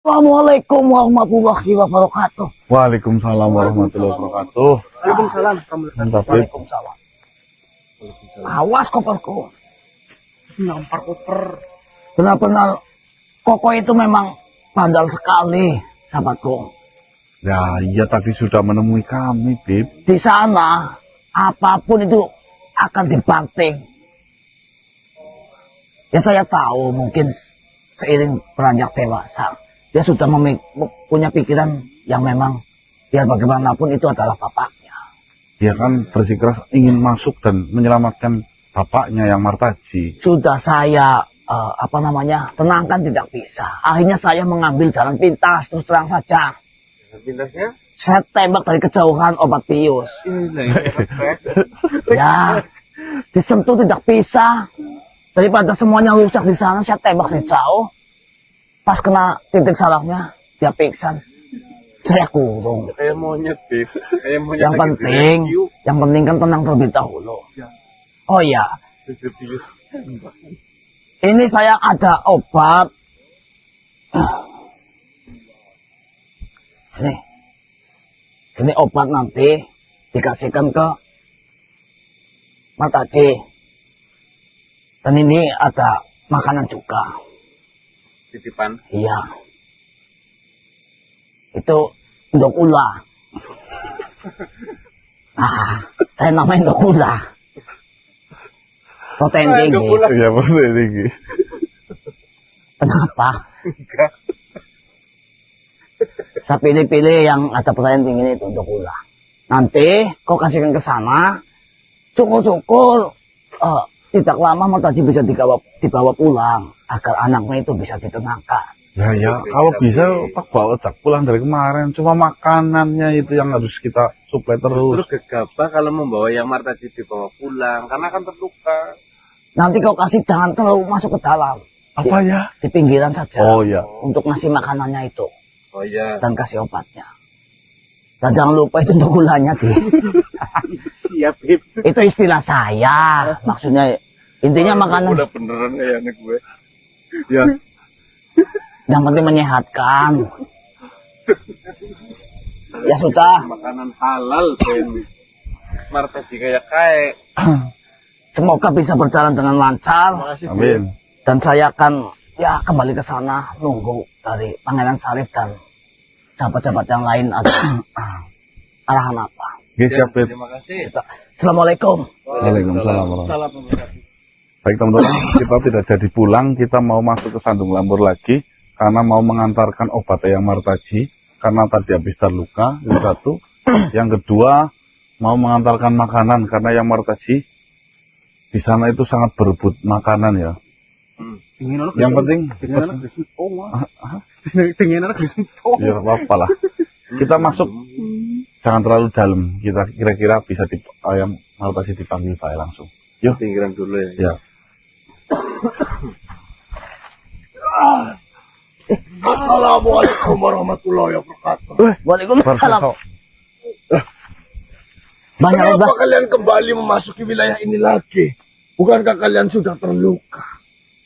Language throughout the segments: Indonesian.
Assalamualaikum warahmatullahi wabarakatuh. Waalaikumsalam warahmatullahi wabarakatuh. Waalaikumsalam. Mantap, Bib. Waalaikumsalam. Awas koperku. Nampar koper. Benar-benar Koko itu memang bandel sekali, sahabatku. Ya, iya tadi sudah menemui kami, Bib. Di sana apapun itu akan dibanting. Ya saya tahu mungkin seiring beranjak dewasa, dia sudah punya pikiran yang memang biar bagaimanapun itu adalah bapaknya. Dia kan bersikeras ingin masuk dan menyelamatkan bapaknya yang Martaji. Sudah saya tenangkan tidak bisa. Akhirnya saya mengambil jalan pintas, terus terang saja. Pintasnya? Saya tembak dari kejauhan obat bius. Ya, disentuh tidak bisa. Daripada semuanya rusak di sana, saya tembak dari jauh. Pas kena titik salahnya, dia pingsan. Saya kurung. Kayak monyet, Bib. Kayak monyet. Yang penting kan tenang terlebih dahulu. Oh iya, ini saya ada obat. Ini obat nanti dikasihkan ke Martaji. Dan ini ada makanan juga. Titipan? Iya. Itu untuk ular. Saya namain untuk ular. Protein tinggi. Iya, protein tinggi. Kenapa? Enggak. Saya pilih-pilih yang ada protein tinggi itu untuk ular. Nanti kau kasihkan ke sana. Syukur-syukur tidak lama Martaji bisa dibawa pulang agar anaknya itu bisa ditenangkan. Ya, kalau bisa tak bawa cak pulang dari kemarin. Cuma makanannya itu yang harus kita suplai terus. Terus gegabah kalau membawa yang Martaji dibawa pulang, karena akan terluka. Nanti kau kasih jangan terlalu masuk ke dalam. Apa ya? Di pinggiran saja. Oh ya. Untuk ngasih makanannya itu. Oh iya. Dan kasih obatnya. Dan jangan lupa itu untuk gulanya, Di. Siap, Bib. Itu istilah saya. Maksudnya intinya makanan. Udah beneran kayaknya gue. Ya. Yang penting menyehatkan. Ya sudah. Makanan halal, Ben. Martaji kayak Semoga bisa berjalan dengan lancar. Amin. Dan saya akan kembali ke sana nunggu dari Pangeran Sarif dan sahabat-sahabat yang lain ada arahan apa. Siap, Bib. Terima kasih. Assalamualaikum. Waalaikumsalam warahmatullahi wabarakatuh. Baik teman-teman, kita tidak jadi pulang, kita mau masuk ke Sandung Lambur lagi karena mau mengantarkan obat yang Martaji karena tadi habis terluka, itu satu. Yang kedua, mau mengantarkan makanan karena yang Martaji di sana itu sangat berebut makanan ya. Yang penting ya apa lah. Kita masuk jangan terlalu dalam. Kita kira-kira bisa yang Martaji dipanggil Pak langsung. Yuk, Pinggiran dulu ya. Ya. Assalamualaikum warahmatullahi wabarakatuh. Waalaikumsalam. Banyak Kenapa obat. kalian kembali memasuki wilayah ini lagi? Bukankah kalian sudah terluka?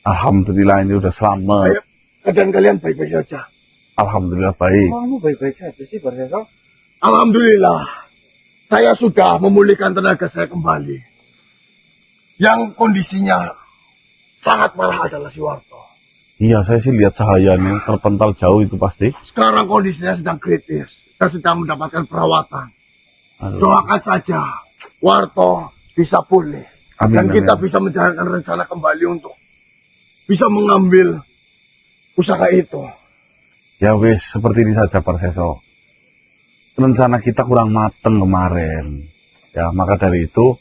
Alhamdulillah ini udah selamat. Ayo, keadaan kalian baik-baik saja. Alhamdulillah baik. Kamu baik-baik aja sih, Barsesal. Alhamdulillah, saya sudah memulihkan tenaga saya kembali. Yang kondisinya sangat parah adalah si Warto. Iya, saya sih lihat cahayanya terpental jauh itu pasti. Sekarang kondisinya sedang kritis dan sedang mendapatkan perawatan. Aduh. Doakan saja Warto bisa pulih. Amin, Dan kita amin. bisa menjalankan rencana kembali untuk bisa mengambil usaha itu. Ya wis, seperti ini saja Parseso. Rencana kita kurang mateng kemarin. Ya, maka dari itu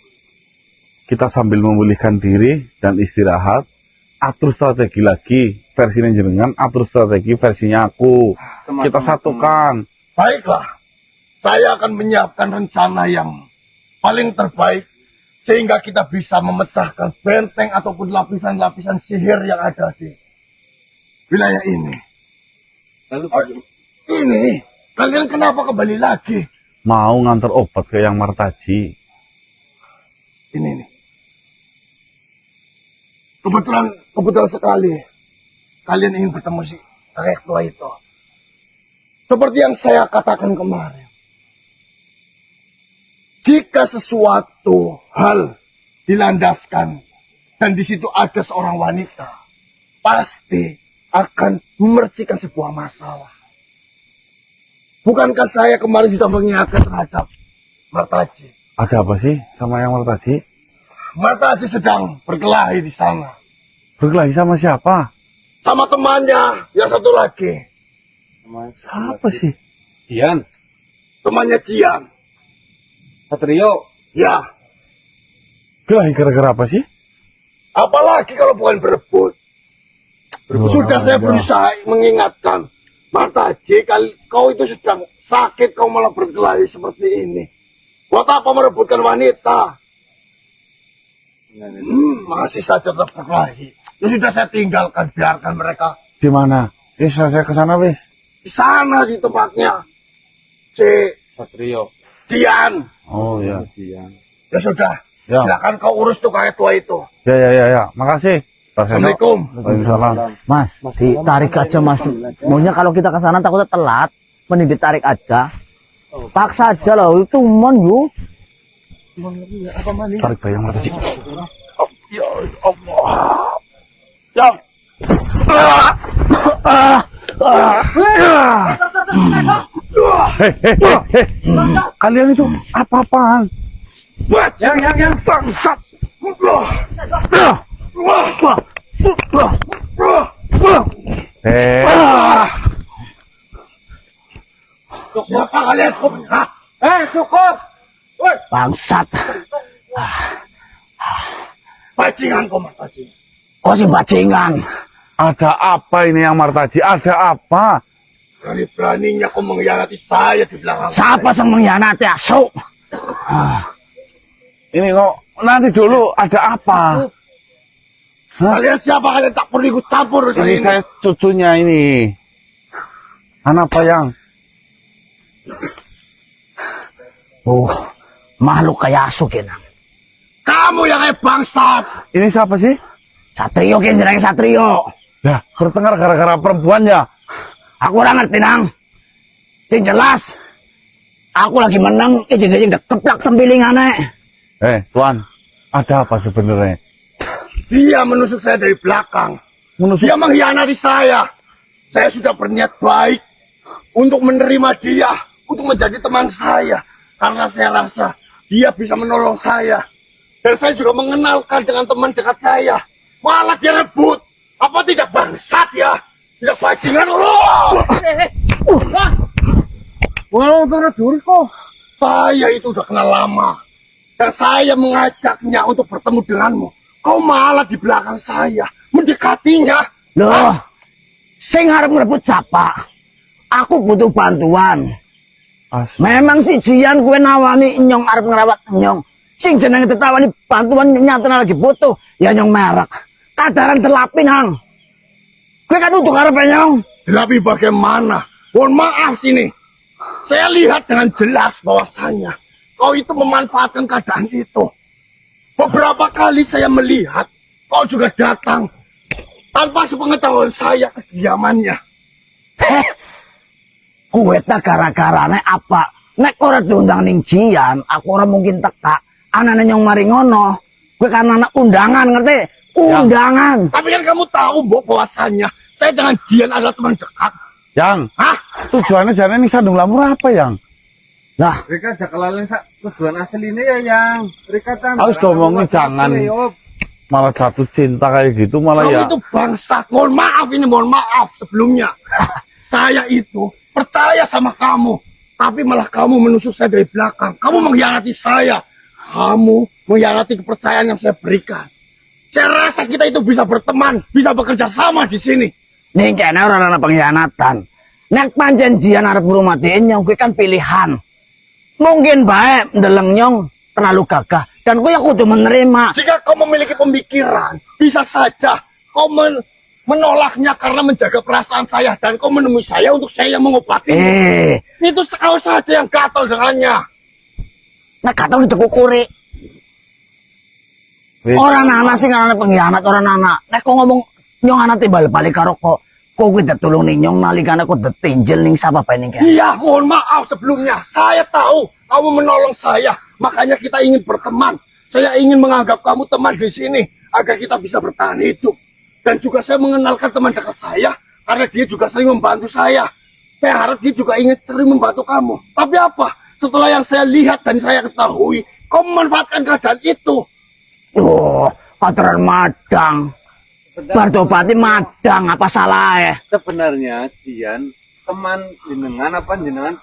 kita sambil memulihkan diri dan istirahat, atur strategi lagi versinya jenengan, atur strategi versinya aku. Kita satukan. Baiklah, saya akan menyiapkan rencana yang paling terbaik sehingga kita bisa memecahkan benteng ataupun lapisan-lapisan sihir yang ada di wilayah ini. Lalu Ini, kalian kenapa kembali lagi? Mau ngantar obat ke yang Martaji. Ini nih. Kebetulan sekali kalian ingin bertemu si kakek tua itu. seperti yang saya katakan kemarin. Jika sesuatu hal dilandaskan dan di situ ada seorang wanita, pasti akan memercikan sebuah masalah. Bukankah saya kemarin sudah mengingatkan terhadap Martaji? Ada apa sih sama yang Martaji? Martaji sedang berkelahi di sana. Berkelahi sama siapa? Sama temannya yang satu lagi. Siapa sih? Dian, Temannya Cian. Satrio, Ya, Berkelahi gara-gara apa sih? apalagi kalau bukan berebut. Sudah saya berusaha mengingatkan. Martaji, kau itu sedang sakit, kau malah berkelahi seperti ini. Buat apa merebutkan wanita? Masih saja tetap berkelahi. Ya sudah saya tinggalkan, biarkan mereka. Di mana? Saya ke sana wis. Di sana di tempatnya. Satrio, Cian. Oh ya. Dian. Ya sudah. Ya. Silakan kau urus tuh kakek tua itu. Ya. Makasih. Pak Seno. Assalamualaikum. Waalaikumsalam. Mas, ditarik aja mas. Maunya kalau kita ke sana takutnya telat, mending ditarik aja. Paksa aja lah, itu mon yuk. Tarik bayang Martaji. Ya Allah. Ya. Hei. Kalian itu apa-apaan? Yang. Bangsat. Siapa kalian? Hah? Cukup. Bangsat. Bajingan kau Martaji. Kok si bajingan? Ada apa ini yang Martaji? Ada apa? Berani-beraninya kau mengkhianati saya di belakang. Siapa yang mengkhianati asu? Ini kok nanti dulu ada apa? Kalian siapa? Kalian tak perlu ikut campur urusan Ini ini. saya cucunya ini. Anak Bayang. Oh, makhluk kayak asu kena. Kamu yang kayak bangsat. Ini siapa sih? Satrio kan jenenge Satrio. Ya, bertengkar gara-gara perempuan ya. Aku ora ngerti nang. Sing jelas, aku lagi menang, ijing-ijing keplak sempilingane. Tuan, ada apa sebenarnya? Dia menusuk saya dari belakang. Menusuk. Dia mengkhianati saya. Saya sudah berniat baik untuk menerima dia, untuk menjadi teman saya. Karena saya rasa dia bisa menolong saya. Dan saya juga mengenalkan dengan teman dekat saya. Malah dia rebut. Apa tidak bangsat ya? Tidak bajingan loh. Saya itu udah kenal lama. Dan saya mengajaknya untuk bertemu denganmu. Kau malah di belakang saya, mendekatinya. Loh, sing arep ngerebut siapa? Aku butuh bantuan. Memang si Jian kue nawani nyong arep ngerawat nyong. Sing jenenge tetawani bantuan nyatana lagi butuh. Ya nyong merek. Kadaran delapin hang. Kue kan untuk arep nyong. Tapi bagaimana? Mohon maaf sini. Saya lihat dengan jelas bahwasanya kau itu memanfaatkan keadaan itu. Beberapa kali saya melihat kau juga datang tanpa sepengetahuan saya ke kediamannya. Kue tak gara-garane apa? Nek ora diundang ning Jian, aku ora mungkin teka. Anane nyong mari ngono. Kue karena anak undangan, ngerti? Undangan. Tapi kan kamu tahu bahwasanya saya dengan Jian adalah teman dekat. Yang, Hah? tujuannya jane ini sandung lamur apa yang? Lah, Mereka aja kelaleng tujuan asli ini ya yang. Mereka kan. Harus ngomongin jangan. Malah jatuh cinta kayak gitu malah Kau ya. itu bangsat. Mohon maaf ini, mohon maaf sebelumnya. Saya itu percaya sama kamu. Tapi malah kamu menusuk saya dari belakang. Kamu mengkhianati saya. Kamu mengkhianati kepercayaan yang saya berikan. Saya rasa kita itu bisa berteman, bisa bekerja sama di sini. ning kene ora ana pengkhianatan. Nek pancen Jian arep ngrumatiin nyong kuwi kan pilihan. Mungkin bae ndeleng nyong terlalu gagah dan kuwi kudu menerima. Jika kau memiliki pemikiran, bisa saja kau menolaknya karena menjaga perasaan saya. Dan kau menemui saya untuk saya yang mengobati. Itu kau saja yang gatal dengannya. Nek kata ditekukuri. Orang anak sing ana pengkhianat orang anak. Nek kok ngomong nyong anak timbal balik karo kok Kok kita tulung ninyong nalikan aku detinjel ning sapa bae ning kene. Iya, mohon maaf sebelumnya. Saya tahu kamu menolong saya. Makanya kita ingin berteman. Saya ingin menganggap kamu teman di sini agar kita bisa bertahan hidup. Dan juga saya mengenalkan teman dekat saya karena dia juga sering membantu saya. Saya harap dia juga ingin sering membantu kamu. Tapi apa? Setelah yang saya lihat dan saya ketahui, kau memanfaatkan keadaan itu. Oh, kotoran madang. Bartopati madang, apa salah ya? Sebenarnya Jian teman jenengan apa jenengan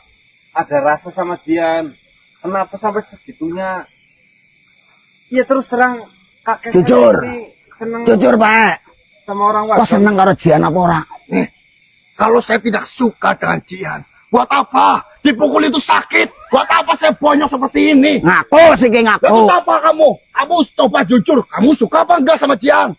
ada rasa sama Jian. Kenapa sampai segitunya? Ya terus terang kakek Jujur. saya ini seneng Jujur, Pak. sama orang Kok wadon. seneng karo Jian apa ora? Kalau saya tidak suka dengan Jihan, buat apa? Dipukul itu sakit. Buat apa saya bonyok seperti ini? Ngaku sih Lalu ngaku. apa kamu? Kamu coba jujur. Kamu suka apa enggak sama Jihan?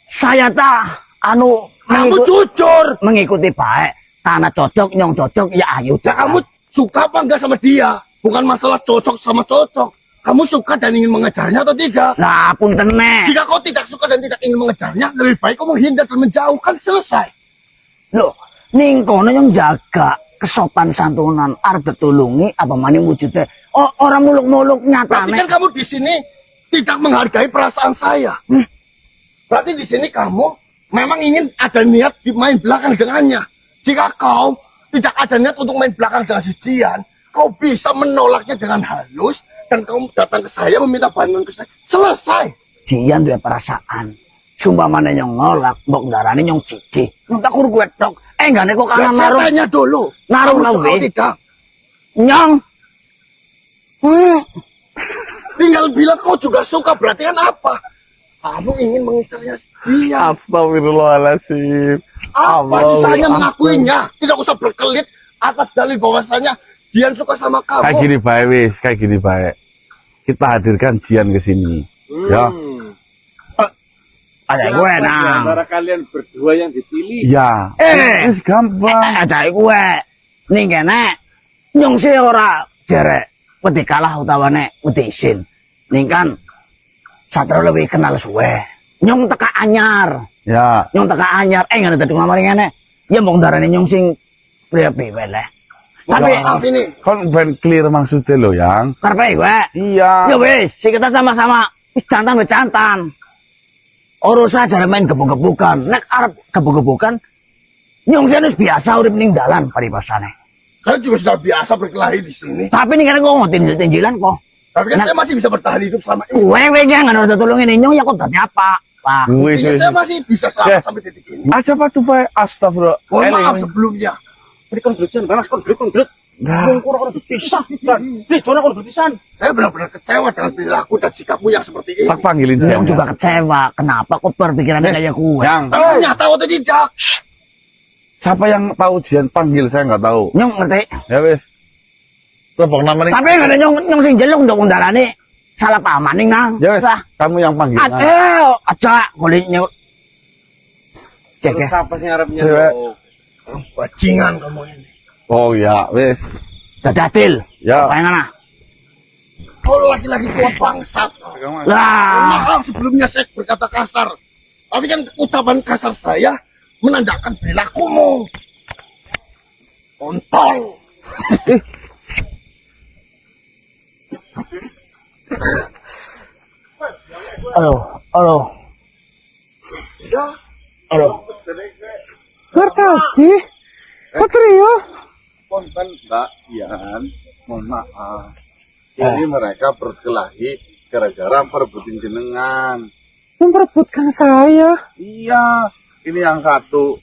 Saya tak anu Kamu jujur. mengikuti baik. Tanah cocok, nyong cocok, ya ayo. Ya kamu suka apa enggak sama dia? Bukan masalah cocok sama cocok. Kamu suka dan ingin mengejarnya atau tidak? Nah, punten nek. Jika kau tidak suka dan tidak ingin mengejarnya, lebih baik kau menghindar dan menjauhkan, selesai. Loh, ning kono yang jaga kesopan santunan arep ditulungi apa maning wujudnya. Oh, orang muluk-muluk Berarti nyatane. kan kamu di sini tidak menghargai perasaan saya. Berarti di sini kamu memang ingin ada niat di main belakang dengannya. Jika kau tidak ada niat untuk main belakang dengan si Jian, kau bisa menolaknya dengan halus dan kamu datang ke saya meminta bantuan ke saya. Selesai. Jian duwe perasaan. Sumpah mana nyong nolak, mbok darane nyong cici. Nyong tak kur gue tok. Enggak kok Ya, kangen saya naruh. tanya dulu. Naruh Kamu suka lawe. atau tidak? Nyong. Tinggal bilang kau juga suka, berarti kan apa? Kamu ingin mengincarnya dia. Astagfirullahaladzim. Apa Allah, susahnya ampun. mengakuinya? Tidak usah berkelit atas dalil bahwasanya Jian suka sama Kayak kamu. gini baik wis, kayak gini baik. Kita hadirkan Jian ke sini. Ya. Ada Kenapa gue di nang. antara kalian berdua yang dipilih? Ya. Wis gampang. Aja gue. Ning kene nyong sih ora jerek wedi kalah utawane wedi isin. Ning kan Satrio lebih kenal suwe. Nyong teka anyar. Ya. Nyong teka anyar. Ngene dadi ngamari ngene. Ya mong darane nyong sing priwe-priwe le. Tapi Maaf ini. Kon ben clear maksudnya lo yang. karepe gue. Iya. Ya wis, si kita sama-sama wis jantan wis jantan. Urusan aja main gebuk-gebukan. Nek arep gebuk-gebukan nyong sih wis biasa urip ning dalan paribasane. Saya juga sudah biasa berkelahi di sini. Tapi nih kan kok ngotin-tinjilan kok. Tapi kan Nah. saya masih bisa bertahan hidup selama ini. Wewe yang nggak ada tolongin nyong ya kok tadi apa? Pak. Wis. Buktinya saya masih bisa selamat Ya. sampai titik ini. Aja Pak Tupai, astagfirullah. Mohon maaf sebelumnya. Berikan berusaha, balas kon berit. Nah, Kurang berpisah. Nih, jangan kon berpisah. Saya benar-benar kecewa dengan perilaku dan sikapmu yang seperti ini. tak panggilin Nyong dia. juga kecewa. Kenapa kok berpikirannya kayak gue? Yang. Tapi ternyata waktu tidak. Siapa yang tahu Jian panggil saya nggak tahu. Nyong ngerti. Ya wis. Tepok namanya. Tapi nggak ada nyong sing jelek untuk undarane salah pahaman nih nang. Ya wis. Lah, Kamu yang panggil. aduh, aja kulitnya. Terus Keke. apa sih ngarepnya? Cewek. Bajingan kamu ini. Oh ya, wis. Dadadil. Ya. Apa yang mana? Kau laki-laki tua bangsat. Mohon Lah, maaf sebelumnya saya berkata kasar. Tapi kan ucapan kasar saya menandakan perilakumu. Kontol. aduh. Aduh. Martaji, Satrio, Konten Mbak Jian, mohon maaf. Ini mereka berkelahi gara-gara perebutin jenengan. memperebutkan saya. Iya, ini yang satu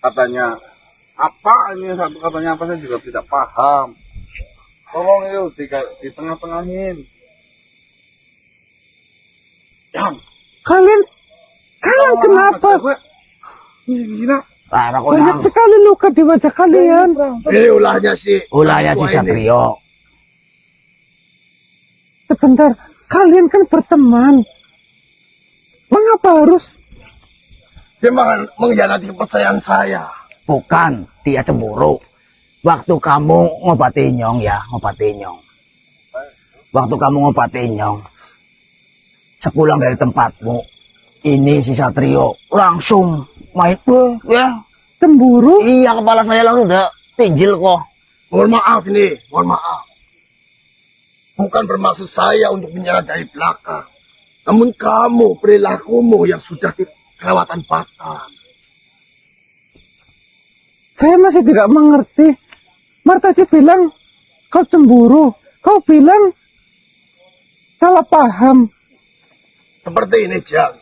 katanya apa, ini yang satu katanya apa, saya juga tidak paham. Tolong yuk di tengah-tengahin. Yang Kalian kenapa? Ini nak. Parah kok Banyak nang. sekali luka di wajah kalian. Ini ulahnya si. Ulahnya si tua ini. Satrio. Sebentar, kalian kan berteman. Mengapa harus? Dia mengkhianati kepercayaan saya. Bukan, dia cemburu. Waktu kamu ngobati nyong ya, ngobati nyong. Waktu kamu ngobati nyong, sepulang dari tempatmu, ini si Satrio langsung main ya cemburu. Iya, kepala saya lalu udah tinjil kok. Mohon maaf nih, mohon maaf. Bukan bermaksud saya untuk menyerang dari belakang. Namun kamu, perilakumu yang sudah kelewatan batas. Saya masih tidak mengerti. Martaji bilang kau cemburu. Kau bilang salah paham. Seperti ini, Jang.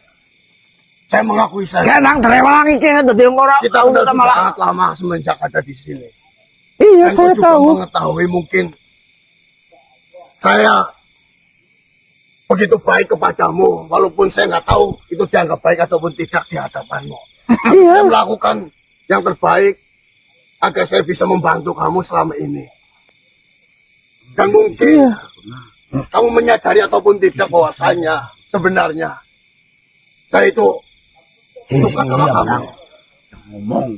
Saya mengakui saya. Kenang terewangi kene dadi ora Kita udah sangat lama semenjak ada di sini. Iya, Dan saya kau juga tahu. mengetahui mungkin saya begitu baik kepadamu, walaupun saya nggak tahu itu dianggap baik ataupun tidak di hadapanmu. Tapi Iya. saya melakukan yang terbaik agar saya bisa membantu kamu selama ini. Dan mungkin Iya. kamu menyadari ataupun tidak bahwasanya sebenarnya saya itu suka sama kamu.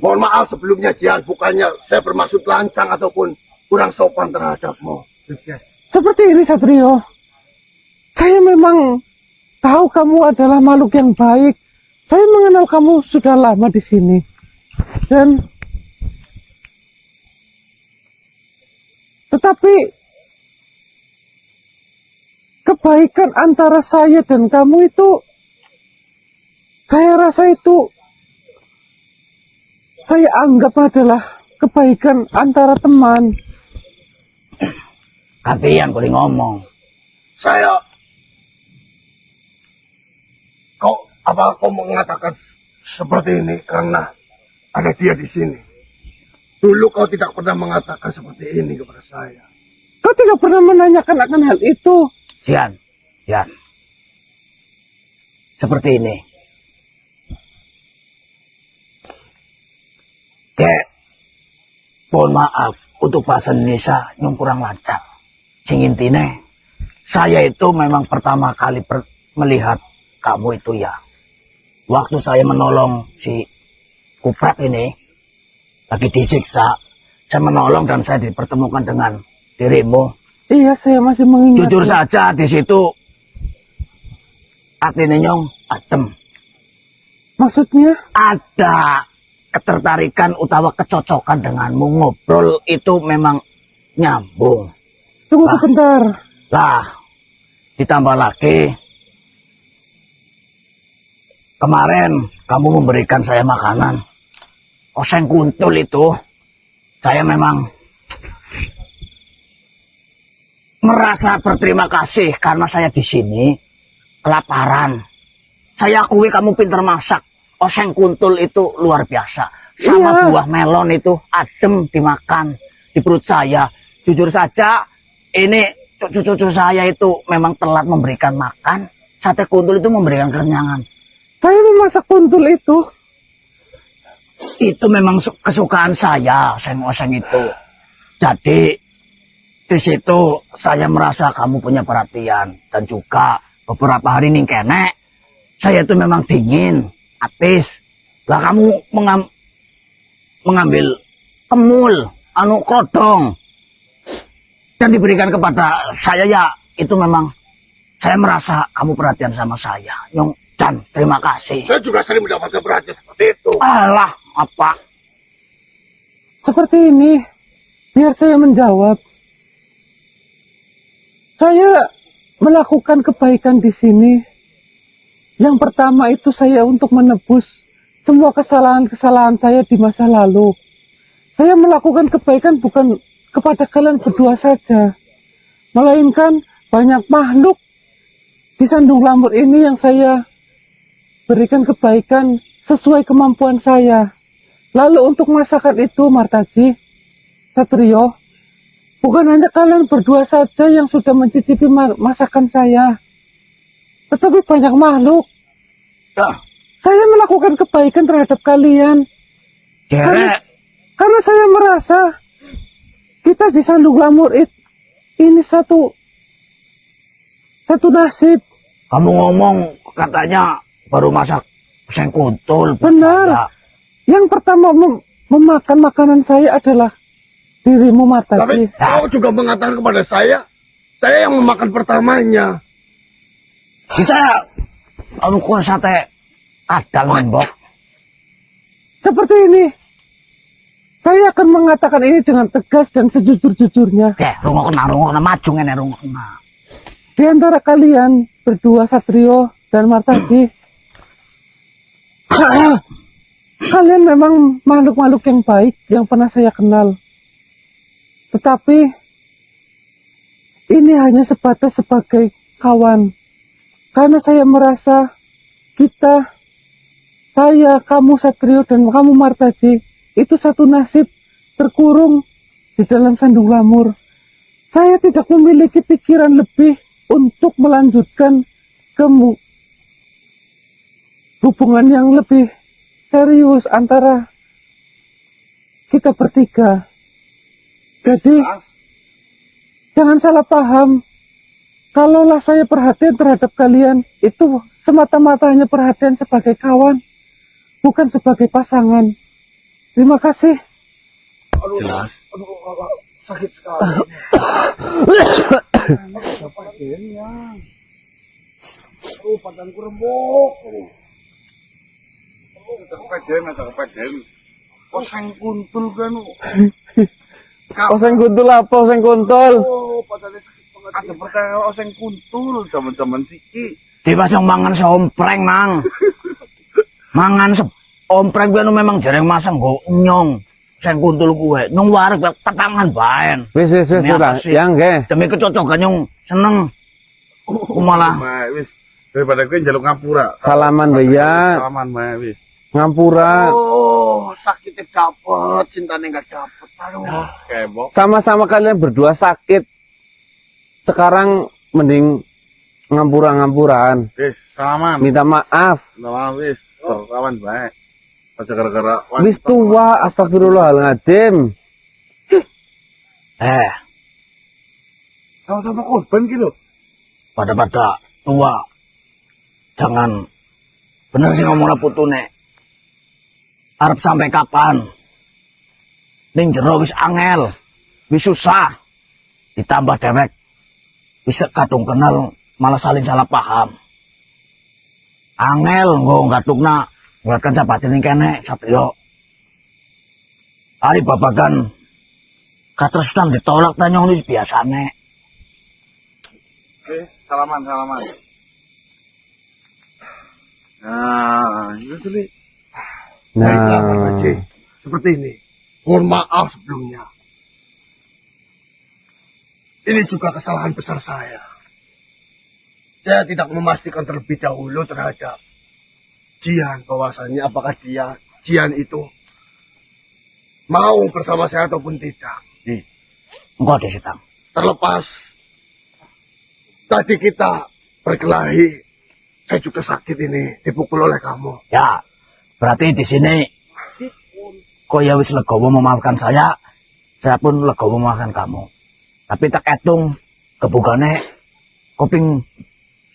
Mohon maaf sebelumnya, Jian. Bukannya saya bermaksud lancang ataupun kurang sopan terhadapmu. Seperti ini, Satrio. Saya memang tahu kamu adalah makhluk yang baik. Saya mengenal kamu sudah lama di sini. Dan tetapi kebaikan antara saya dan kamu itu, saya rasa itu saya anggap adalah kebaikan antara teman. Katian boleh ngomong. Saya kau mengatakan seperti ini karena ada dia di sini. Dulu kau tidak pernah mengatakan seperti ini kepada saya. Kau tidak pernah menanyakan akan hal itu. Jian. Seperti ini. Kek, mohon maaf untuk bahasa Indonesia yang kurang lancar. Sing intine, saya itu memang pertama kali melihat kamu itu ya. Waktu saya menolong si Kuprat ini, lagi disiksa, saya menolong dan saya dipertemukan dengan dirimu. Iya, saya masih mengingat. Jujur saja di situ hatinya nyong adem. Maksudnya? Ada ketertarikan utawa kecocokan denganmu, ngobrol itu memang nyambung. Tunggu Lah. sebentar. Lah, ditambah lagi kemarin kamu memberikan saya makanan oseng kuntul itu, saya memang merasa berterima kasih karena saya di sini kelaparan. Saya akui kamu pinter masak. Oseng kuntul itu luar biasa. Sama Iya. buah melon itu adem dimakan di perut saya. Jujur saja, ini cucu-cucu saya itu memang telat memberikan makan. Sate kuntul itu memberikan kekenyangan. Saya memasak kuntul itu. Itu memang kesukaan saya, oseng-oseng itu. Jadi di situ saya merasa kamu punya perhatian. Dan juga beberapa hari ini kene, saya itu memang dingin, atis. Lah kamu mengambil kemul, kodong, dan diberikan kepada saya, ya itu memang saya merasa kamu perhatian sama saya. Nyong Chan, terima kasih. Saya juga sering mendapatkan perhatian seperti itu. Alah, apa? Seperti ini. Biar saya menjawab. Saya melakukan kebaikan di sini. Yang pertama itu saya untuk menebus semua kesalahan-kesalahan saya di masa lalu. Saya melakukan kebaikan bukan kepada kalian berdua saja, melainkan banyak makhluk di Sandung Lamur ini yang saya berikan kebaikan sesuai kemampuan saya. Lalu untuk masakan itu, Martaji, Satrio, bukan hanya kalian berdua saja yang sudah mencicipi masakan saya, tetapi banyak makhluk. Ya, Saya melakukan kebaikan terhadap kalian Jere, karena saya merasa kita di Sandung Lamur ini satu nasib. kamu ngomong katanya baru masak oseng kuntul. Benar. Yang pertama memakan makanan saya adalah dirimu, Tapi Martaji. kau juga mengatakan kepada saya yang memakan pertamanya. Kita kamu kok sate kadal nembok. Seperti ini, Saya akan mengatakan ini dengan tegas dan sejujur-jujurnya. Rungokna maju ngene rungokna. Di antara kalian berdua, Satrio dan Martaji, kalian memang makhluk-makhluk yang baik yang pernah saya kenal. Tetapi ini hanya sebatas sebagai kawan. Karena saya merasa saya, kamu Satrio dan kamu Martaji itu satu nasib terkurung di dalam sandung lamur. Saya tidak memiliki pikiran lebih untuk melanjutkan hubungan yang lebih serius antara kita bertiga. Jadi jangan salah paham. Kalaulah saya perhatian terhadap kalian, itu semata-mata hanya perhatian sebagai kawan, bukan sebagai pasangan. Terima kasih. Jelas. Sakit sekali. Badanku remuk. Ada kepaden. Oseng kuntul kan. Oseng kuntul apa? Oseng kuntul. Badannya sakit banget. Ada perkara oseng kuntul zaman-zaman siki. Dipajang mangan seompreng nang. Mangan seompreng gue memang jarang masang go nyong. Sing kuntul gue nyong wareg petangan baen. Wis lah, yang ge. Demi kecocokan nyong seneng. Malah Wis daripada kowe njaluk ngapura. Salaman ya. Salaman bae wis. Ngampura. Oh, sakitnya dapet, cintanya nggak dapet. Aduh. Kebok. Sama-sama kalian berdua sakit. Sekarang mending ngampura-ngampuraan. Wis, salaman. Minta maaf. Salaman wis. Salaman bae. Aja gara-gara Wis tua, astagfirullahaladzim. sama-sama korban gitu. pada tua. Jangan bener sih ngomongnya putune. Arep sampai kapan? Ning jero wis angel, wis susah. Ditambah dewek, bisa kadung kenal malah saling salah paham. Angel nggo ngatukna buat kancapati ning kene Satrio. Ari babagan katresnan ditolak tanyong wis biasane. Oke, salaman. Nah, itu tadi. Baiklah, Pak Nah, Haji. Seperti ini. Mohon maaf sebelumnya. Ini juga kesalahan besar saya. Saya tidak memastikan terlebih dahulu terhadap Jian, bahwasannya apakah Jian itu mau bersama saya ataupun tidak. Engko deh Sitang. Terlepas tadi kita berkelahi, saya juga sakit ini, dipukul oleh kamu. Ya, berarti di sini kok ya wis legowo memaafkan saya pun legowo memaafkan kamu. Tapi tak etung kebukane koping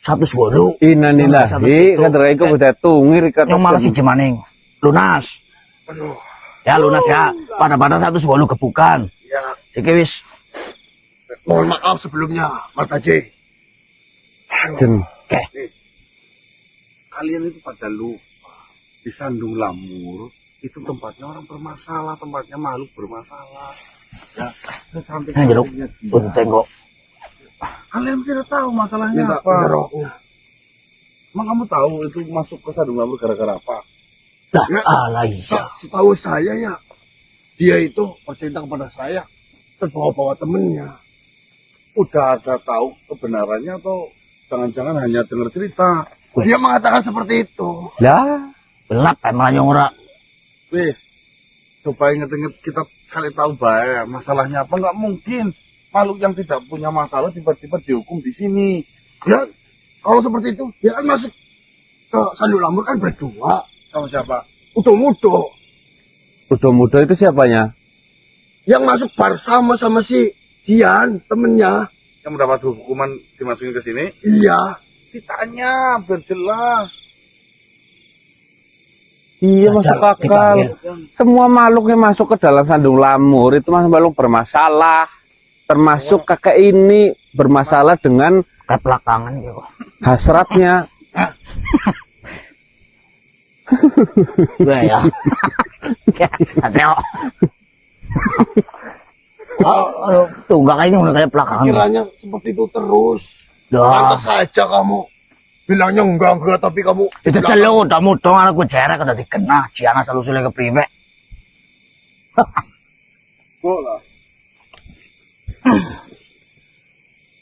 108. innalillahi kadra iku udah tungir Yang malah si jemaning lunas. Aduh, Ya lunas ya. Pada 108 kebukan. ya, Siki wis mohon maaf sebelumnya, Mas Haji. Jen. oke. Kalian itu pada lupa di Sandung Lamur itu tempatnya orang bermasalah, tempatnya makhluk bermasalah. Ya, sampai Ini jeruk untuk tengok. kalian tidak tahu masalahnya Minta apa. jeruknya. Emang kamu tahu itu masuk ke Sandung Lamur gara-gara apa? Lah, Ya. Alaisa. Setahu saya ya, dia itu bercerita kepada saya terbawa-bawa temennya. Udah ada tahu kebenarannya atau jangan-jangan hanya dengar cerita? Dia mengatakan seperti itu. Lah, Belap emang yang ora. Wis, coba inget-inget kita cari tahu bahaya masalahnya apa. Nggak mungkin makhluk yang tidak punya masalah tiba-tiba dihukum di sini. Ya, kalau seperti itu, dia kan masuk ke Sandung Lamur kan berdua. Sama siapa? Udo-mudo. udah muda itu siapanya? Yang masuk bersama sama si Jian, temennya. Yang mendapat hukuman dimasukin ke sini? Iya. Ditanya biar jelas. Iya, masuk akal. dipanggil. Semua makhluk yang masuk ke dalam sandung lamur itu masuk makhluk bermasalah. Termasuk kakek ini bermasalah dengan Keplak tangan gitu. hasratnya. Gue ya. Satrio. Tunggak ini udah kayak pelakangan. Kiranya seperti itu terus. Dah. Pantas saja kamu bilangnya enggak, tapi kamu Itu celuk udah mudong aku jerek udah dikena. Ciana selalu sulit ke priwe. Bola.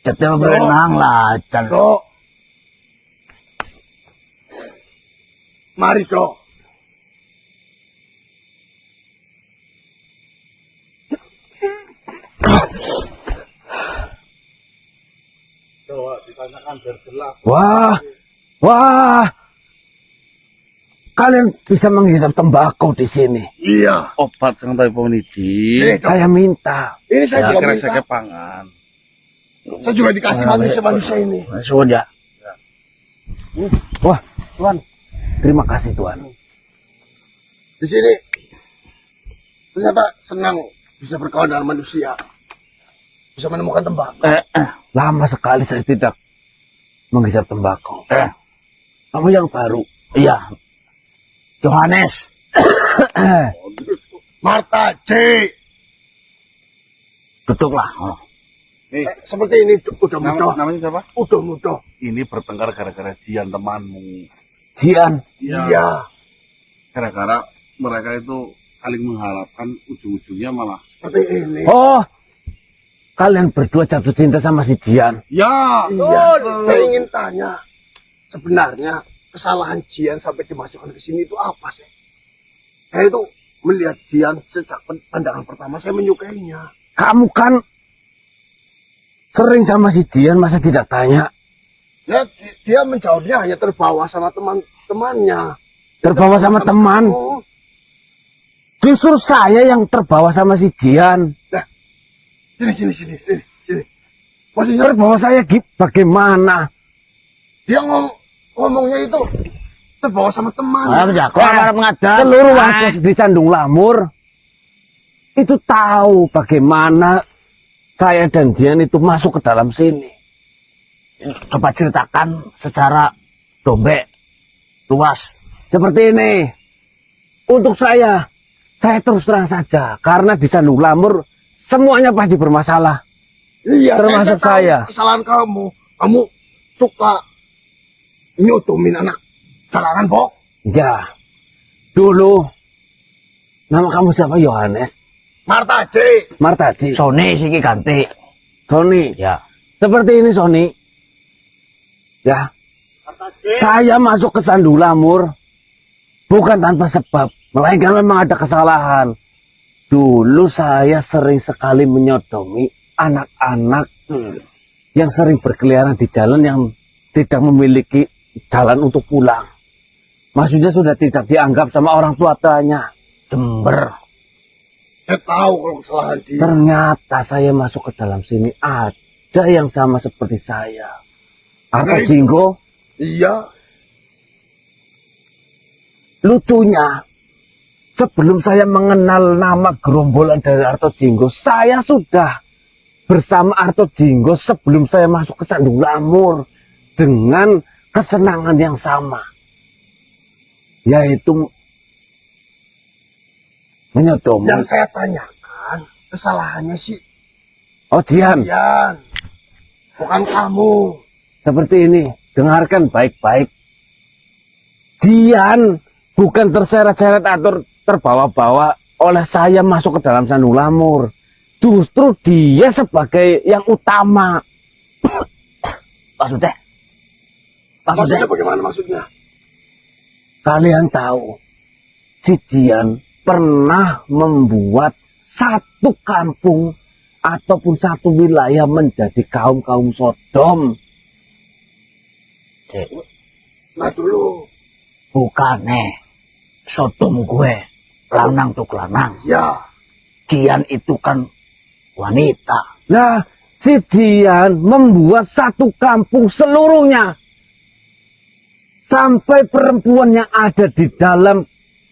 Cetel berenang lah. Can. Dok. Mari, Dok. Coba ditanyakan biar jelas. Wah, wah. Kalian bisa menghisap tembakau di sini. Iya. Obat yang tadi peneliti. Ini, Dok. Saya minta. Ini saya juga Kira minta. saya pangan. Saya juga dikasih manusia-manusia ini. Sudah ya. Wah, Tuan. Terima kasih, Tuan. Di sini ternyata senang bisa berkawan dengan manusia. Bisa menemukan tembakau. Lama sekali saya tidak menghisap tembakau. Kamu yang baru. Iya. Johannes. Marta C. Tutup lah. Oh. Seperti ini udah mudah. Namanya siapa? Udah mudah. Ini bertengkar gara-gara Jian temanmu. Jian. Iya. Gara-gara mereka itu saling mengharapkan, ujung-ujungnya malah. Seperti ini. Oh, kalian berdua jatuh cinta sama si Jian. Ya. Iya. Saya ingin tanya. Sebenarnya kesalahan Jian sampai dimasukkan ke sini itu apa sih? Saya itu melihat Jian sejak pandangan pertama saya menyukainya. Kamu kan sering sama si Jian, masa tidak tanya? Ya, dia menjawabnya hanya terbawa sama teman-temannya. Terbawa sama teman. Oh, Justru saya yang terbawa sama si Jian. sini. Maksudnya Terbawa saya bagaimana? dia ngomongnya itu terbawa sama teman. Ayo jago para pengadat. Seluruh warga di Sandung Lamur itu tahu bagaimana saya dan Jian itu masuk ke dalam sini. Coba ceritakan secara dombek luas. Seperti ini. Untuk saya terus terang saja. Karena di Sandung Lamur semuanya pasti bermasalah. Iya, Termasuk tahu saya. Kesalahan kamu. Kamu suka nyodomin anak jalanan, Pok. Ya, dulu nama kamu siapa? Yohanes? Marta C. Martaji? Sony sih ganti. Sony? Ya. Seperti ini, Sony. Ya, saya masuk ke Sandung Lamur bukan tanpa sebab, melainkan memang ada kesalahan. Dulu saya sering sekali menyodomi anak-anak yang sering berkeliaran di jalan yang tidak memiliki jalan untuk pulang. Maksudnya sudah tidak dianggap sama orang tua tuanya. Jember. Saya tahu kalau kesalahan dia. Ternyata saya masuk ke dalam sini ada yang sama seperti saya. Atau Nah, itu. Jinggo. Iya. Lucunya, sebelum saya mengenal nama gerombolan dari Arto Jinggo, saya sudah bersama Arto Jinggo sebelum saya masuk ke Sandung Lamur dengan kesenangan yang sama, yaitu menyodomi. Yang saya tanyakan, kesalahannya sih Oh, Jian, Jian. Bukan kamu. seperti ini, dengarkan baik-baik. Jian bukan terseret-seret atau terbawa-bawa oleh saya masuk ke dalam Sandung Lamur. Justru dia sebagai yang utama. Maksudnya? Maksudnya bagaimana maksudnya? Kalian tahu, si Jian pernah membuat satu kampung ataupun satu wilayah menjadi kaum-kaum Sodom. Cek. Nah dulu. Bukannya Sodom gue lanang tuh lanang. Ya. Jian itu kan wanita. Nah, si Jian membuat satu kampung seluruhnya. Sampai perempuan yang ada di dalam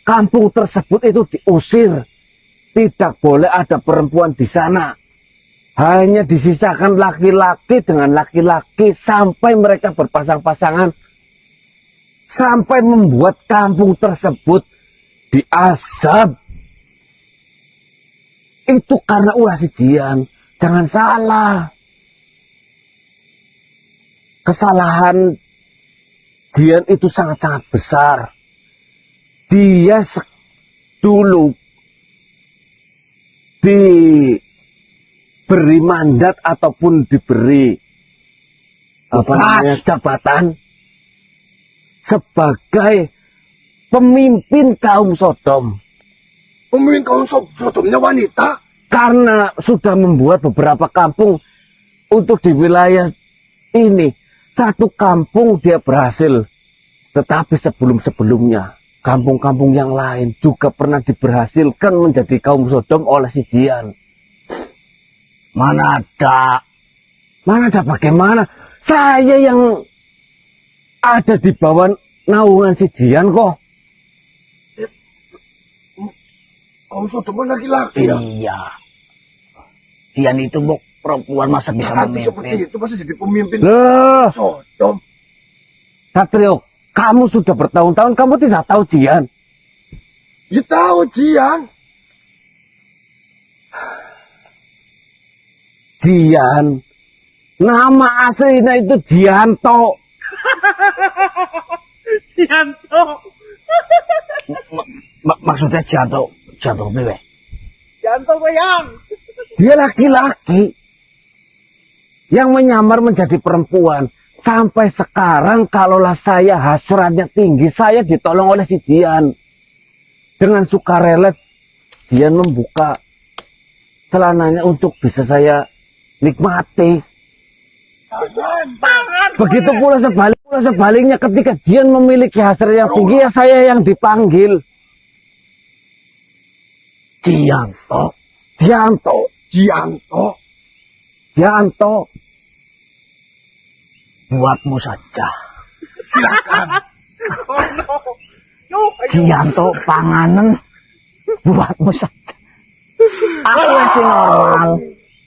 kampung tersebut itu diusir. Tidak boleh ada perempuan di sana. Hanya disisakan laki-laki dengan laki-laki sampai mereka berpasang-pasangan. Sampai membuat kampung tersebut diazab. Itu karena ulah si Jian. Jangan salah. Kesalahan Jian itu sangat-sangat besar. Dia dulu diberi mandat ataupun diberi jabatan sebagai pemimpin kaum Sodom. Pemimpin kaum Sodomnya wanita. Karena sudah membuat beberapa kampung untuk di wilayah ini. Satu kampung dia berhasil. Tetapi sebelum-sebelumnya, kampung-kampung yang lain juga pernah diberhasilkan menjadi kaum Sodom oleh si Jian. Mana ada bagaimana? Saya yang ada di bawah naungan si Jian kok. Kaum Sodom laki-laki ya. Iya. Jian itu bu perempuan masa bisa Seperti memimpin. itu masa jadi pemimpin Loh, Sodom. Satrio, kamu sudah bertahun-tahun kamu tidak tahu Jian. Ya tahu Jian. Jian. Nama aslinya itu Jianto. Maksudnya jantung bebek. Dia laki-laki yang menyamar menjadi perempuan. Sampai sekarang kalaulah saya hasratnya tinggi, saya ditolong oleh si Jian. Dengan sukarela Jian membuka celananya untuk bisa saya nikmati. Begitu pula sebaliknya ketika Jian memiliki hasrat yang tinggi, ya saya yang dipanggil. Jianto. Buatmu saja. Silakan. Jianto panganen buatmu saja. Aku masih normal.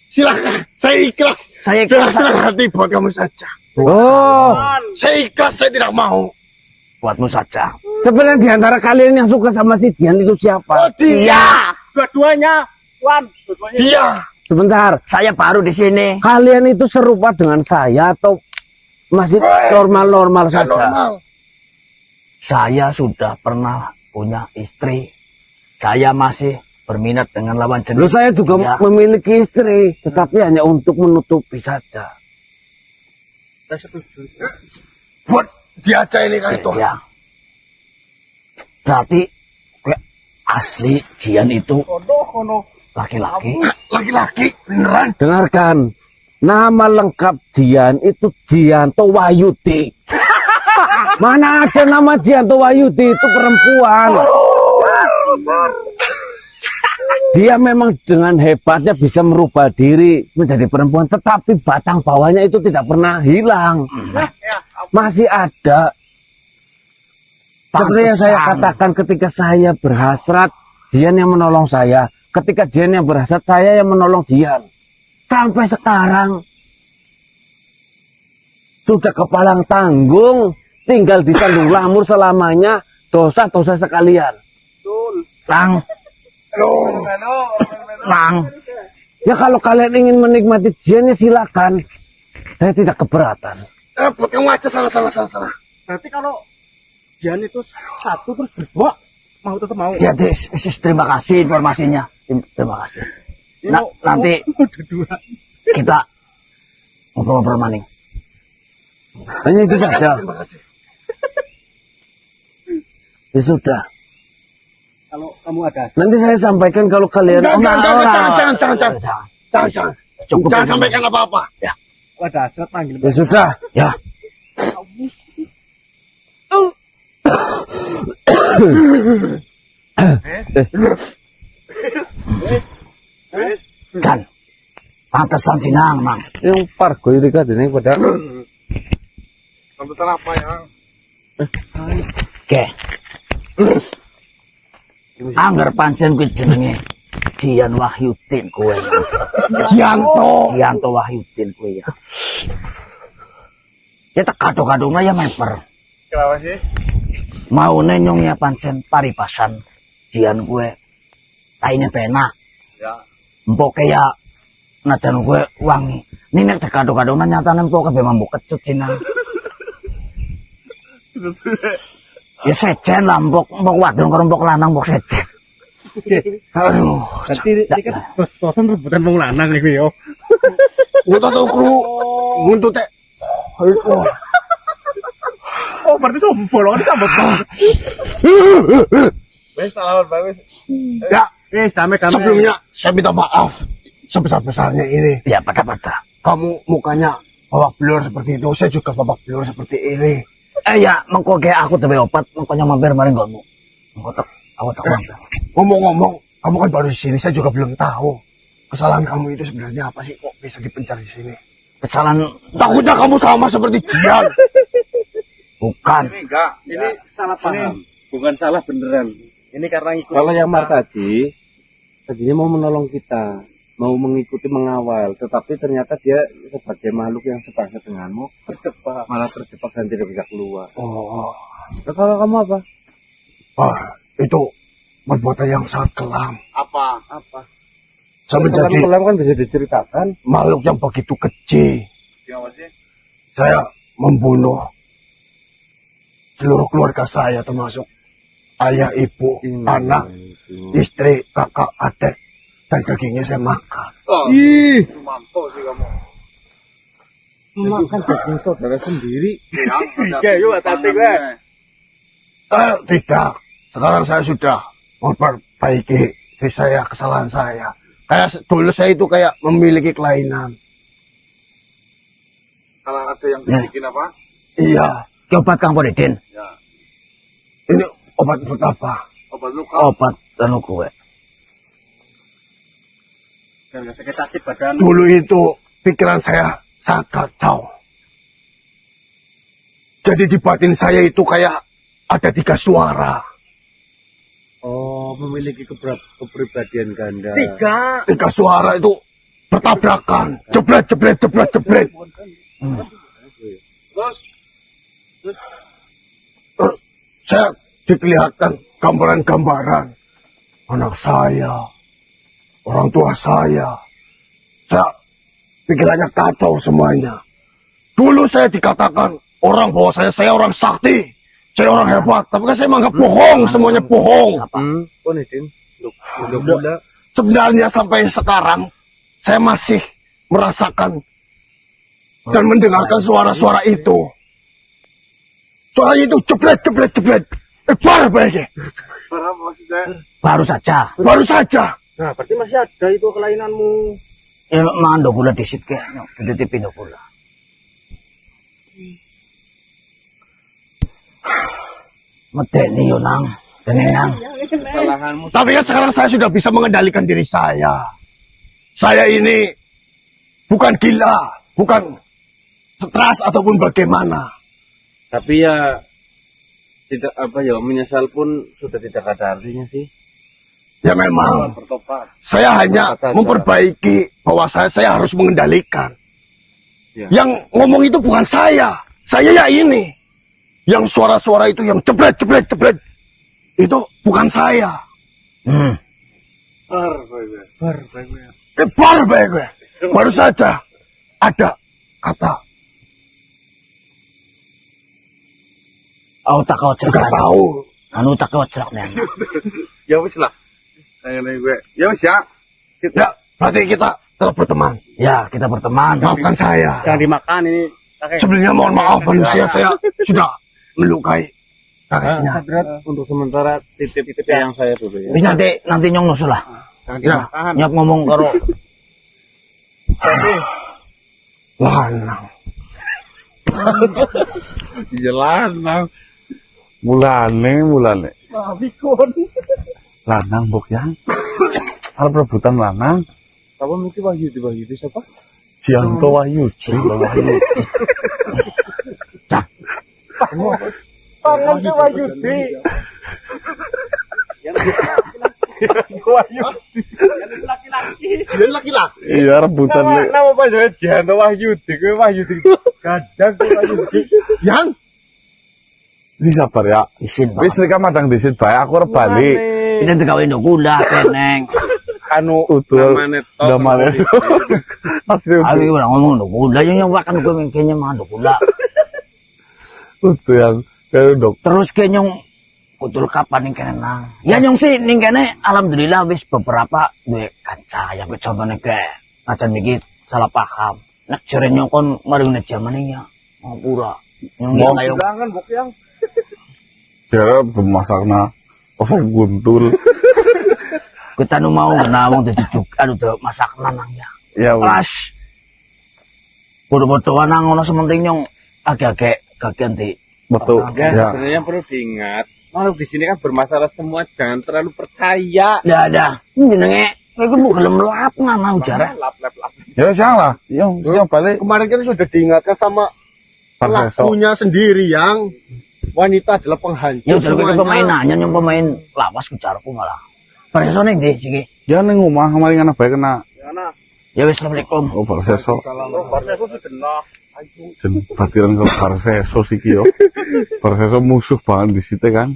Silakan. Saya ikhlas. Saya Dengan ikhlas senang hati buat kamu saja. Oh, Saya ikhlas, saya tidak mau. buatmu saja. sebenarnya di antara kalian yang suka sama si Jian itu siapa? Oh, dia. Dua-duanya, Wan. Dua-duanya. Dia. Sebentar, Saya baru di sini. kalian itu serupa dengan saya atau masih normal-normal Saya saja? normal. Saya sudah pernah punya istri. Saya masih berminat dengan lawan Loh, jenis. saya juga Iya. memiliki istri, tetapi hanya untuk menutupi saja. Saya setuju. Buat dia aja ini kan itu. Ya. Berarti kayak asli Jian itu Kono. laki-laki. Laki-laki beneran. Dengarkan, nama lengkap Jian itu Jianto Wahyudi. Mana ada nama Jianto Wahyudi, itu perempuan. Dia memang dengan hebatnya bisa merubah diri menjadi perempuan, tetapi batang bawahnya itu tidak pernah hilang. Masih ada. Seperti yang saya Pantesan. katakan ketika saya berhasrat, Jian yang menolong saya. Ketika Jian yang berhasrat, saya yang menolong Jian. Sampai sekarang, sudah kepalang tanggung, tinggal di sandung lamur selamanya, dosa-dosa sekalian. Lang, Halo. lang. Ya kalau kalian ingin menikmati Jian, ya silakan. Saya tidak keberatan. Buat kamu aja salah. Berarti kalau Jian itu satu terus berdua, mau tetap mau. Jadi terima kasih informasinya. Terima kasih. Nanti Udah dua. kita ngobrol-ngobrol maning. Hanya itu saja. Terima kasih. Ya sudah. Kalau kamu ada Nanti saya sampaikan kalau kalian... Enggak, Jangan. jangan. Cukup Jangan ini. sampaikan apa-apa. ada hasrat panggil. Ya sudah. Ya. Dan pantesan sinang, Mang. Yang pargo ini kan ini pada... Pantesan apa ya? Oke. Angger pancen kuwi jenenge Jian Wahyudin kowe. Jianto Wahyudin kowe ya. Kita kado-kadona ya meper. Kenapa sih? Mau nenyongnya pancen paribasan Jian kowe. Taine penak. Ya. Mbok kayak najan gue wangi. Ini nek kado-kado nyatane mbok kabeh mambu kecut Cina. Ya sejen lah mbok wadon karo mbok lanang mbok sejen. Aduh, Nanti ini kan tos-tosan rebutan wong lanang iku yo. Ngutot kru, nguntut teh. Oh, berarti bolongan sambut. Wes salaman bagus. Ya, Wis damai. sebelumnya saya minta maaf sebesar-besarnya ini. ya pada-pada. Kamu mukanya babak belur seperti itu, saya juga babak belur seperti ini. Ya, mengko ge aku tebe opat, mengko mampir mari nggonmu. Mengko tak aku tak mampir. Ngomong-ngomong, kamu kan baru di sini, saya juga belum tahu kesalahan kamu itu sebenarnya apa sih, kok bisa dipencar di sini? Kesalahan Takutnya kamu sama seperti Jian. bukan. Ini enggak, ini salah paham. Bukan salah beneran. Ini karena ikut. Kalau yang Martaji tadinya mau menolong kita, mau mengikuti mengawal, tetapi ternyata dia sebagai makhluk yang sebangsa denganmu malah terjebak dan tidak bisa keluar. Oh, Nah, kalau kamu apa? itu perbuatan yang sangat kelam. Apa? Saya menjadi Kelam kan bisa diceritakan. makhluk yang begitu keji. Siapa sih? Saya membunuh seluruh keluarga saya, termasuk ayah, ibu, anak, istri, kakak, adik, dan dagingnya saya makan. Oh, Ih, mampu sih kamu. makan daging saudara sendiri. Oke, yuk hati-hati gue. Tidak. Sekarang saya sudah memperbaiki diri saya, kesalahan saya. Kayak dulu saya itu kayak memiliki kelainan. Kalau ada yang bikin apa? Iya. Ki obat Kang Podeden. Ya, Ini obat buat apa? obat luka. Obat anu kowe. Biar gak sakit sakit badan. Dulu itu pikiran saya sangat kacau. Jadi di batin saya itu kayak ada 3 suara. Oh, memiliki kepribadian ganda. 3 suara itu bertabrakan. Jebret, jebret, jebret, jebret. Terus, Terus saya diperlihatkan gambaran-gambaran. Anak saya, orang tua saya. Saya pikirannya kacau semuanya. Dulu saya dikatakan orang bahwa saya orang sakti. Saya orang hebat. Tapi kan saya menganggap bohong. Semuanya bohong. Oh, Nidin. Udah. Sebenarnya sampai sekarang saya masih merasakan dan mendengarkan suara-suara itu. Suara itu jebret, jebret, jebret. Bar baiknya. berapa maksudnya? Baru saja. Baru saja. Nah, berarti masih ada itu kelainanmu. Ya mando gula disit ke. Dititipin gula. Medeni yo nang. Tenang. Kesalahanmu. Tapi kan sekarang saya sudah bisa mengendalikan diri saya. Saya ini bukan gila, bukan stres ataupun bagaimana. Tapi ya tidak apa ya, menyesal pun sudah tidak ada artinya sih. Ya memang Bertobat. saya hanya memperbaiki bahwa saya harus mengendalikan. Ya. Yang ngomong itu bukan saya ya ini. Yang suara-suara itu yang jebret, jebret, jebret. Itu bukan saya. Bar baik gue. Baru saja ada kata. Oh tak kau Gak cerah. tahu. Anu tak kau cerah nih. Ya wis lah. Tanya gue. Ya wis ya. Ya, berarti kita tetap berteman. Ya kita berteman. Maafkan saya. Jangan dimakan ini. Sebelumnya mohon maaf manusia, saya sudah melukai kakeknya. Sadrat untuk sementara titip yang saya dulu ya. Wis nanti nyong nusul lah. Ya, Nyap ngomong karo lanang. Lanang. Mulane. Lanang mbok yang. Kalau perebutan lanang, Kamu mungkin Wahyudi siapa? Jianto Wahyudi, Wahyudi. Tangan ke Wahyudi. Dia laki-laki. Iya rebutan le. Nama panjangnya Jianto Wahyudi. Gue Wahyudi. Kadang gue Wahyudi. Yang Ini sabar ya. isin. Wis reka madang disit bae aku arep balik. Ini tegawe ndo gula teneng. anu Betul. namanya tok. Namanya. Asli Abi itu. orang ngomong dokula yang nyobakan gue kayaknya mah dokula. Itu yang kayak dok. Terus kayaknya kutul kapan nih kene nang. Ya nyong sih ning kene alhamdulillah wis beberapa duwe kanca yang contohnya kayak acan dikit salah paham. Nak cere nyong kon maring zaman ini ya. Mau pura. Nyong Mau yang ayo Jangan bok yang. Cara bermasakna oseng guntul. kita nu mau nawang dadi juk aduh tuh masak nanang ya. Ya, Pas. Bodo-bodo nang ngono sementing nyong agak-agak ganti. betul. Ya, Ya. sebenarnya perlu diingat. Makhluk di sini kan bermasalah semua, jangan terlalu percaya. Dah. Jenenge kowe ku gelem lap nang jare. Lap. Ya salah. Yang balik Kemarin kan sudah diingatkan sama Parseso. pelakunya sendiri yang wanita adalah penghancur. Ya jare kowe semuanya. pemain nanya nyong pemain lawas ku jarku malah. Perso ning ndi siki? Ya ning omah kemarin anak baik kena. Ya wis assalamualaikum. Oh, Parseso. Parseso sih kena. Jen batiran kalau Parseso sih yo. Parseso musuh banget di situ kan.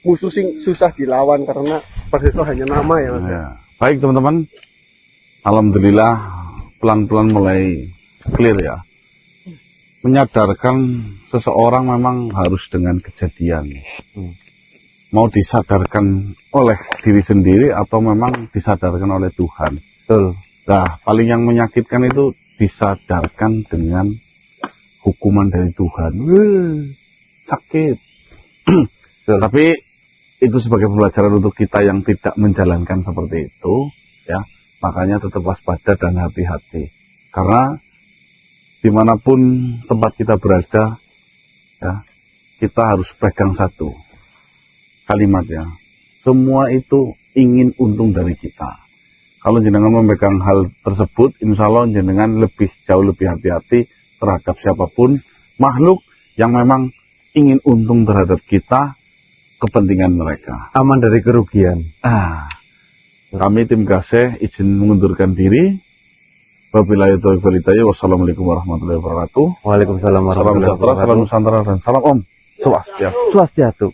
Musuh sing susah dilawan karena Perseso hanya nama ya Mas. Ya. Baik teman-teman. Alhamdulillah pelan-pelan mulai clear ya. Menyadarkan seseorang memang harus dengan kejadian. Mau disadarkan oleh diri sendiri atau memang disadarkan oleh Tuhan. Betul. Nah, paling yang menyakitkan itu disadarkan dengan hukuman dari Tuhan. Sakit. Tapi itu sebagai pembelajaran untuk kita yang tidak menjalankan seperti itu, ya. Makanya tetap waspada dan hati-hati. Karena dimanapun tempat kita berada, ya, kita harus pegang satu kalimatnya. Semua itu ingin untung dari kita. Kalau jenengan memegang hal tersebut, insya Allah jenengan jauh lebih hati-hati terhadap siapapun makhluk yang memang ingin untung terhadap kita, kepentingan mereka. Aman dari kerugian. Kami tim Gase izin mengundurkan diri. Wabillahi taufiq wal hidayah. Wassalamualaikum warahmatullahi wabarakatuh. Waalaikumsalam Salam warahmatullahi sejahtera, salam wabarakatuh. Nusantara dan salam Om Swastiastu. Swastiastu.